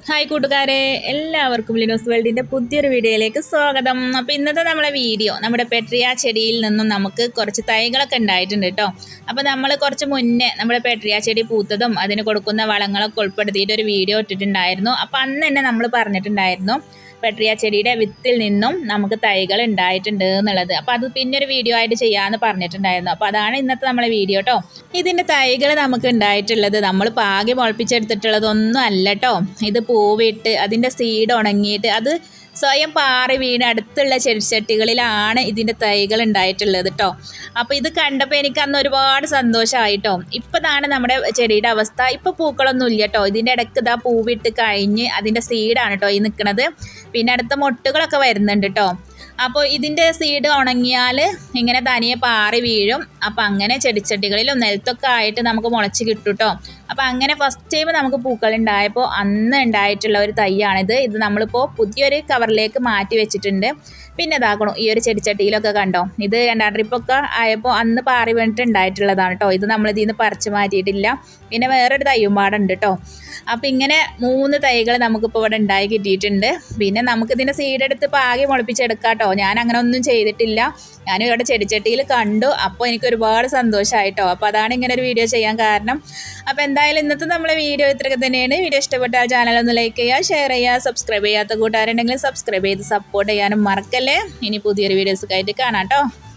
Hi കൂട്ടുകാരെ, എല്ലാവർക്കും ലിനോസ് വേൾഡിൻ്റെ പുതിയൊരു വീഡിയോയിലേക്ക് സ്വാഗതം. അപ്പോൾ ഇന്നത്തെ നമ്മളെ വീഡിയോ നമ്മുടെ പെട്രിയ ചെടിയിൽ നിന്നും നമുക്ക് കുറച്ച് തൈകളൊക്കെ ഉണ്ടായിട്ടുണ്ട് കേട്ടോ. അപ്പോൾ നമ്മൾ കുറച്ച് മുന്നേ നമ്മുടെ പെട്രിയ ചെടി പൂത്തതും അതിന് കൊടുക്കുന്ന വളങ്ങളൊക്കെ ഉൾപ്പെടുത്തിയിട്ട് ഒരു വീഡിയോ ഇട്ടിട്ടുണ്ടായിരുന്നു. അപ്പോൾ അന്ന് തന്നെ നമ്മൾ പറഞ്ഞിട്ടുണ്ടായിരുന്നു പെട്രിയ ചെടിയുടെ വിത്തിൽ നിന്നും നമുക്ക് തൈകൾ ഉണ്ടായിട്ടുണ്ട് എന്നുള്ളത്. അപ്പോൾ അത് പിന്നെ ഒരു വീഡിയോ ആയിട്ട് ചെയ്യാമെന്ന് പറഞ്ഞിട്ടുണ്ടായിരുന്നു. അപ്പോൾ അതാണ് ഇന്നത്തെ നമ്മളെ വീഡിയോ കേട്ടോ. ഇതിൻ്റെ തൈകൾ നമുക്ക് ഉണ്ടായിട്ടുള്ളത് നമ്മൾ പാകി മുളപ്പിച്ചെടുത്തിട്ടുള്ളതൊന്നും അല്ല കേട്ടോ. ഇത് പൂവിട്ട് അതിൻ്റെ സീഡ് ഉണങ്ങിയിട്ട് അത് സ്വയം പാറി വീണ് അടുത്തുള്ള ചെടിച്ചട്ടികളിലാണ് ഇതിൻ്റെ തൈകൾ ഉണ്ടായിട്ടുള്ളത് കേട്ടോ. അപ്പോൾ ഇത് കണ്ടപ്പോൾ എനിക്ക് അന്ന് ഒരുപാട് സന്തോഷമായിട്ടോ. ഇപ്പോൾ ഇതാണ് നമ്മുടെ ചെടിയുടെ അവസ്ഥ. ഇപ്പോൾ പൂക്കളൊന്നും ഇല്ല കേട്ടോ. ഇതിൻ്റെ ഇടയ്ക്ക് ഇതാ പൂവിട്ട് കഴിഞ്ഞ് അതിൻ്റെ സീഡാണ് കേട്ടോ ഈ നിൽക്കുന്നത്. പിന്നെ അടുത്ത മൊട്ടുകളൊക്കെ വരുന്നുണ്ട് കേട്ടോ. അപ്പോൾ ഇതിൻ്റെ സീഡ് ഉണങ്ങിയാൽ ഇങ്ങനെ തനിയെ പാറി വീഴും. അപ്പോൾ അങ്ങനെ ചെടിച്ചട്ടികളിലും നിലത്തൊക്കെ ആയിട്ട് നമുക്ക് മുളച്ച് കിട്ടും കേട്ടോ. അപ്പോൾ അങ്ങനെ ഫസ്റ്റ് ടൈം നമുക്ക് പൂക്കൾ ഉണ്ടായപ്പോൾ അന്ന് ഉണ്ടായിട്ടുള്ള ഒരു തൈയാണിത്. ഇത് നമ്മളിപ്പോൾ പുതിയൊരു കവറിലേക്ക് മാറ്റി വെച്ചിട്ടുണ്ട്. പിന്നെ ഇതാക്കണം ഈ ഒരു ചെടിച്ചട്ടിയിലൊക്കെ കണ്ടോ, ഇത് രണ്ടാം ട്രിപ്പൊക്കെ ആയപ്പോൾ അന്ന് പാറി വീണിട്ട് ഉണ്ടായിട്ടുള്ളതാണ് കേട്ടോ. ഇത് നമ്മളിതിൽ നിന്ന് പറിച്ച് മാറ്റിയിട്ടില്ല. പിന്നെ വേറൊരു തൈയും പാടുണ്ട് കേട്ടോ. അപ്പോൾ ഇങ്ങനെ 3 തൈകൾ നമുക്കിപ്പോൾ ഇവിടെ ഉണ്ടായി കിട്ടിയിട്ടുണ്ട്. പിന്നെ നമുക്കിതിൻ്റെ സീഡെടുത്ത് പാകി മുളപ്പിച്ചെടുക്കാം കേട്ടോ. ഞാൻ അങ്ങനെ ഒന്നും ചെയ്തിട്ടില്ല. ഞാനും ഇവിടെ ചെടിച്ചട്ടിയിൽ കണ്ടു. അപ്പോൾ എനിക്ക് ഒരുപാട് സന്തോഷമായിട്ടോ. അപ്പോൾ അതാണ് ഇങ്ങനെ ഒരു വീഡിയോ ചെയ്യാൻ കാരണം. അപ്പോൾ എന്തായാലും ഇന്നത്തെ നമ്മളെ വീഡിയോ ഇത്രയൊക്കെ തന്നെയാണ്. വീഡിയോ ഇഷ്ടപ്പെട്ടാൽ ചാനലൊന്ന് ലൈക്ക് ചെയ്യുക, ഷെയർ ചെയ്യുക, സബ്സ്ക്രൈബ് ചെയ്യാത്ത കൂട്ടുകാരുണ്ടെങ്കിൽ സബ്സ്ക്രൈബ് ചെയ്ത് സപ്പോർട്ട് ചെയ്യാനും മറക്കല്ലേ. ഇനി പുതിയൊരു വീഡിയോസൊക്കെ ആയിട്ട് കാണാം കേട്ടോ.